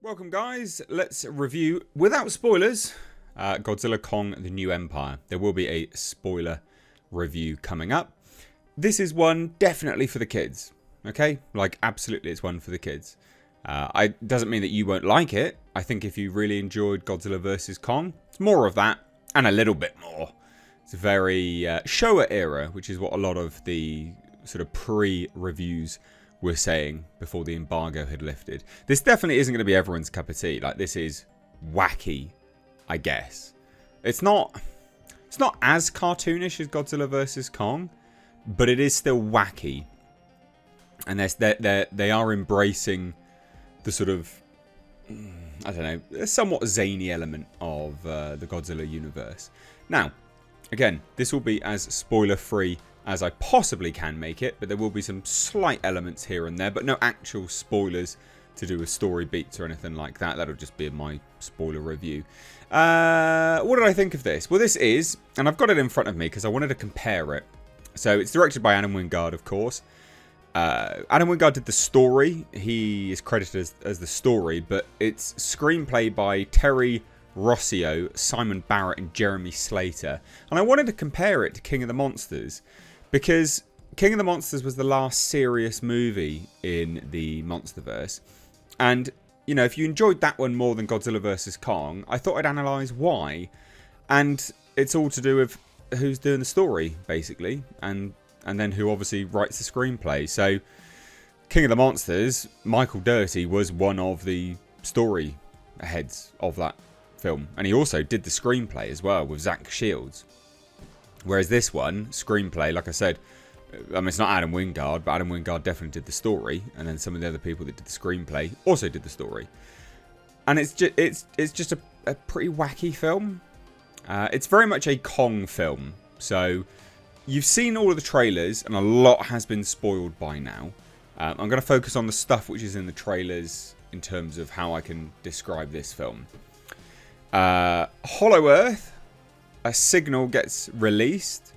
Welcome guys, let's review, without spoilers, Godzilla Kong The New Empire. There will be a spoiler review coming up. This is one definitely for the kids, okay? Like absolutely it's one for the kids. It doesn't mean that you won't like it. I think if you really enjoyed Godzilla vs. Kong, it's more of that and a little bit more. It's a very Showa era, which is what a lot of the sort of pre-reviews were saying before the embargo had lifted. This definitely isn't going to be everyone's cup of tea. Like, this is wacky, I guess. It's not as cartoonish as Godzilla vs. Kong, but it is still wacky. And they are embracing the sort of, I don't know, somewhat zany element of the Godzilla universe. Now, again, this will be as spoiler-free as I possibly can make it, but there will be some slight elements here and there, but no actual spoilers to do with story beats or anything like that. That'll just be my spoiler review. What did I think of this? Well, this is, and I've got it in front of me because I wanted to compare it. So it's directed by Adam Wingard, of course. Adam Wingard did the story. He is credited as the story, but it's screenplay by Terry Rossio, Simon Barrett and Jeremy Slater. And I wanted to compare it to King of the Monsters, because King of the Monsters was the last serious movie in the monsterverse. And, you know, if you enjoyed that one more than Godzilla vs. Kong, I thought I'd analyse why. And it's all to do with who's doing the story, basically. And then who obviously writes the screenplay. So, King of the Monsters, Michael Dougherty was one of the story heads of that film. And he also did the screenplay as well with Zach Shields. Whereas this one, screenplay, like I said, I mean, it's not Adam Wingard, but Adam Wingard definitely did the story, and then some of the other people that did the screenplay also did the story. And it's just a pretty wacky film. It's very much a Kong film. So you've seen all of the trailers, and a lot has been spoiled by now. I'm going to focus on the stuff which is in the trailers in terms of how I can describe this film. Hollow Earth. A signal gets released.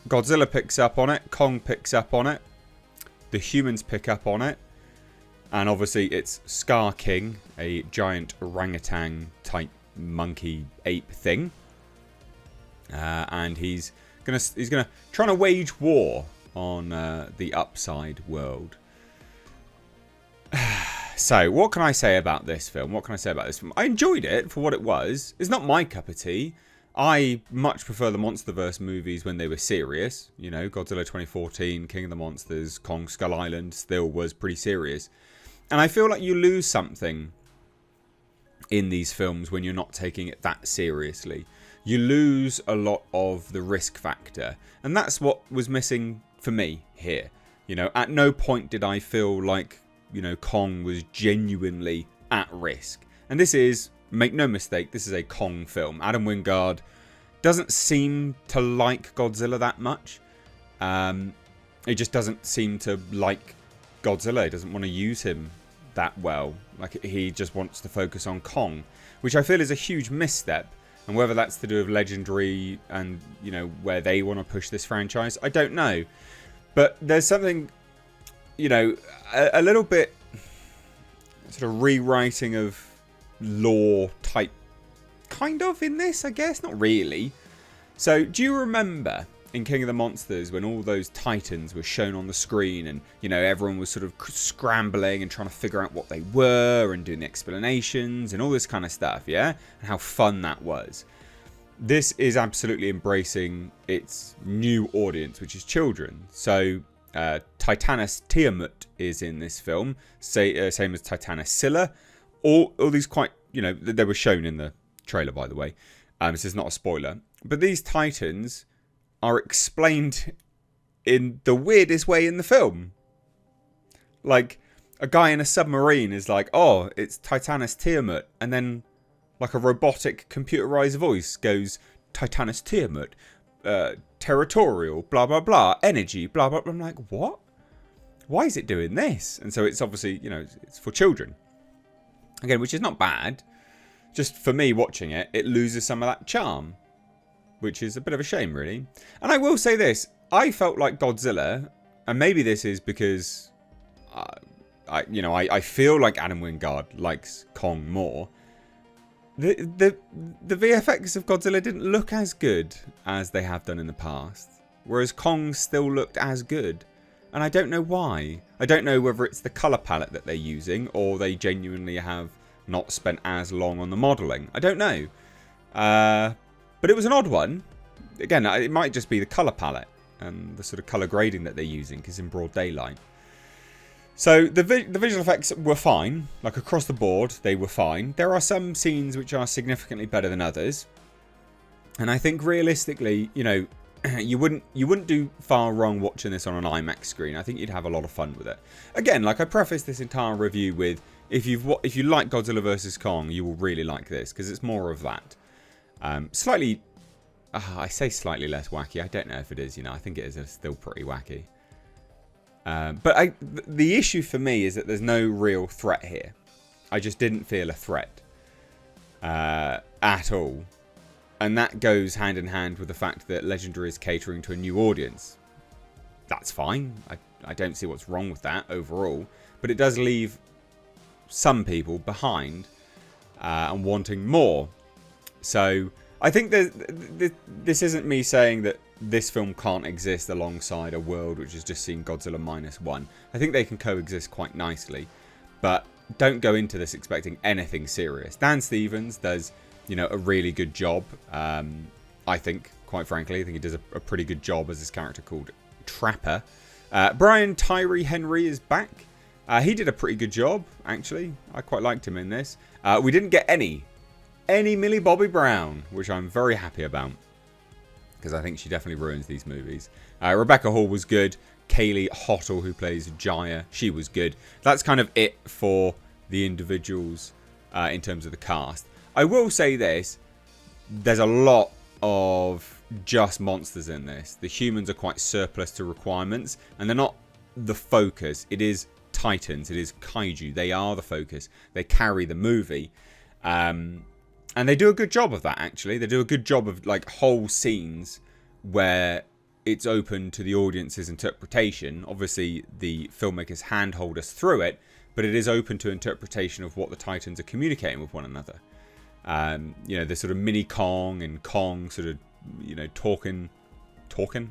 Godzilla picks up on it. Kong picks up on it. The humans pick up on it. And obviously it's Scar King, a giant orangutan type monkey ape thing. And he's gonna try to wage war on the upside world. So, what can I say about this film? I enjoyed it for what it was. It's not my cup of tea. I much prefer the MonsterVerse movies when they were serious. You know, Godzilla 2014, King of the Monsters, Kong Skull Island still was pretty serious. And I feel like you lose something in these films when you're not taking it that seriously. You lose a lot of the risk factor. And that's what was missing for me here. You know, at no point did I feel like, you know, Kong was genuinely at risk. And this is, make no mistake, this is a Kong film. Adam Wingard doesn't seem to like Godzilla that much. He just doesn't seem to like Godzilla. He doesn't want to use him that well. Like, he just wants to focus on Kong, which I feel is a huge misstep. And whether that's to do with Legendary and, you know, where they want to push this franchise, I don't know. But there's something, you know, a little bit sort of rewriting of lore type kind of in this, I guess. Not really. So do you remember in King of the Monsters when all those titans were shown on the screen and, you know, everyone was sort of scrambling and trying to figure out what they were and doing the explanations and all this kind of stuff, yeah? And how fun that was. This is absolutely embracing its new audience, which is children. So Titanus Tiamat is in this film, same as Titanus Scylla. All these quite, you know, they were shown in the trailer, by the way. This is not a spoiler. But these titans are explained in the weirdest way in the film. Like, a guy in a submarine is like, oh, it's Titanus Tiamat. And then, like a robotic computerized voice goes, Titanus Tiamat. Territorial, blah, blah, blah. Energy, blah, blah, blah. I'm like, what? Why is it doing this? And so it's obviously, you know, it's for children. Again, which is not bad. Just for me watching it, it loses some of that charm. Which is a bit of a shame, really. And I will say this. I felt like Godzilla, and maybe this is because I feel like Adam Wingard likes Kong more. The VFX of Godzilla didn't look as good as they have done in the past, whereas Kong still looked as good. And I don't know why. I don't know whether it's the colour palette that they're using, or they genuinely have not spent as long on the modelling. I don't know. But it was an odd one. Again, it might just be the colour palette and the sort of colour grading that they're using, because in broad daylight. So the visual effects were fine. Like across the board, they were fine. There are some scenes which are significantly better than others. And I think realistically, you know, you wouldn't do far wrong watching this on an IMAX screen. I think you'd have a lot of fun with it. Again, like I prefaced this entire review with, if you like Godzilla vs Kong, you will really like this, because it's more of that. Slightly, I say slightly less wacky. I don't know if it is. You know, I think it is still pretty wacky. But the issue for me is that there's no real threat here. I just didn't feel a threat at all. And that goes hand in hand with the fact that Legendary is catering to a new audience. That's fine. I don't see what's wrong with that overall. But it does leave some people behind and wanting more. So I think this isn't me saying that this film can't exist alongside a world which has just seen Godzilla -1. I think they can coexist quite nicely. But don't go into this expecting anything serious. Dan Stevens does, you know, a really good job. I think, quite frankly, I think he does a pretty good job as this character called Trapper. Brian Tyree Henry is back. He did a pretty good job, actually. I quite liked him in this. We didn't get any Millie Bobby Brown, which I'm very happy about, because I think she definitely ruins these movies. Rebecca Hall was good. Kaylee Hottle, who plays Jaya, she was good. That's kind of it for the individuals in terms of the cast. I will say this, there's a lot of just monsters in this. The humans are quite surplus to requirements, and they're not the focus. It is Titans, it is Kaiju. They are the focus. They carry the movie. And they do a good job of that, actually. They do a good job of like whole scenes where it's open to the audience's interpretation. Obviously, the filmmakers handhold us through it, but it is open to interpretation of what the Titans are communicating with one another. You know, the sort of mini Kong and Kong sort of, you know, talking,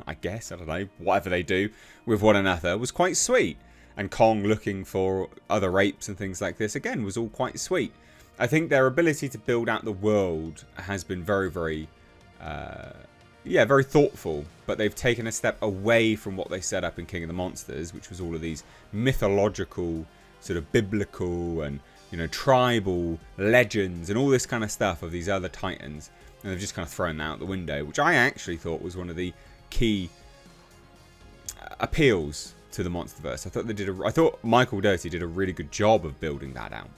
I guess, I don't know, whatever they do with one another was quite sweet. And Kong looking for other apes and things like this, again, was all quite sweet. I think their ability to build out the world has been very, very, very thoughtful. But they've taken a step away from what they set up in King of the Monsters, which was all of these mythological, sort of biblical and, you know, tribal legends and all this kind of stuff of these other Titans. And they've just kind of thrown that out the window, which I actually thought was one of the key appeals to the MonsterVerse. I thought Michael Doty did a really good job of building that out.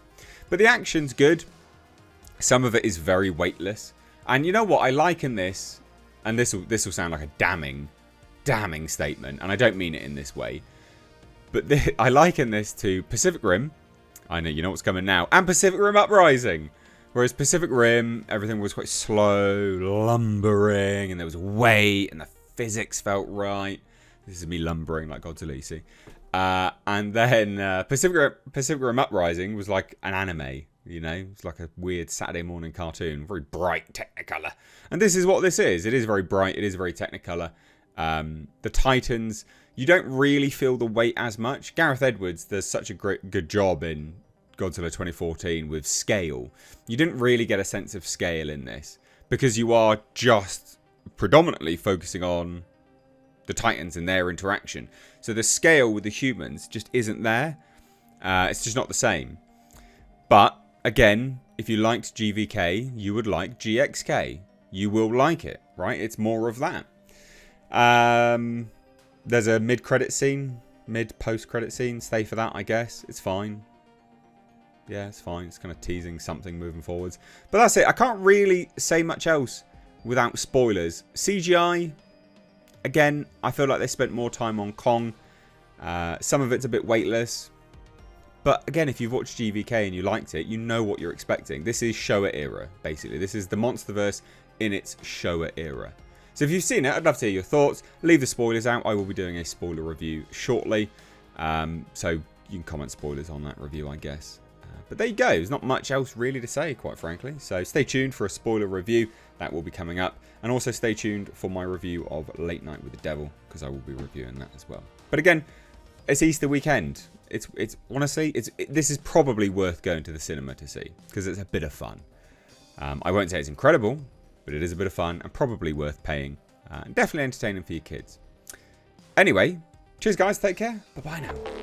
But the action's good. Some of it is very weightless. And you know what I like in this, and this will sound like a damning statement, and I don't mean it in this way, but I liken this to Pacific Rim. I know you know what's coming now, and Pacific Rim Uprising. Whereas Pacific Rim, everything was quite slow, lumbering, and there was weight, and the physics felt right. This is me lumbering like Godzilla, you see. And then Pacific Rim Uprising was like an anime, you know. It's like a weird Saturday morning cartoon, very bright Technicolor. And this is what this is. It is very bright. It is very Technicolor. The Titans, you don't really feel the weight as much. Gareth Edwards does such a good job in Godzilla 2014 with scale. You didn't really get a sense of scale in this, because you are just predominantly focusing on the Titans and their interaction. So the scale with the humans just isn't there. It's just not the same. But again, if you liked GVK, you would like GXK. You will like it, right? It's more of that. There's a mid-post-credit scene. Stay for that, I guess. It's fine. Yeah, it's fine. It's kind of teasing something moving forwards. But that's it. I can't really say much else without spoilers. CGI, again, I feel like they spent more time on Kong. Some of it's a bit weightless. But again, if you've watched GVK and you liked it, you know what you're expecting. This is Showa era, basically. This is the MonsterVerse in its Showa era. So if you've seen it, I'd love to hear your thoughts. Leave the spoilers out. I will be doing a spoiler review shortly. So can comment spoilers on that review, I guess. But there you go. There's not much else really to say, quite frankly. So stay tuned for a spoiler review. That will be coming up. And also stay tuned for my review of Late Night with the Devil, because I will be reviewing that as well. But again, it's Easter weekend. It's honestly, this is probably worth going to the cinema to see, because it's a bit of fun. I won't say it's incredible, but it is a bit of fun and probably worth paying. And definitely entertaining for your kids. Anyway, cheers guys, take care. Bye-bye now.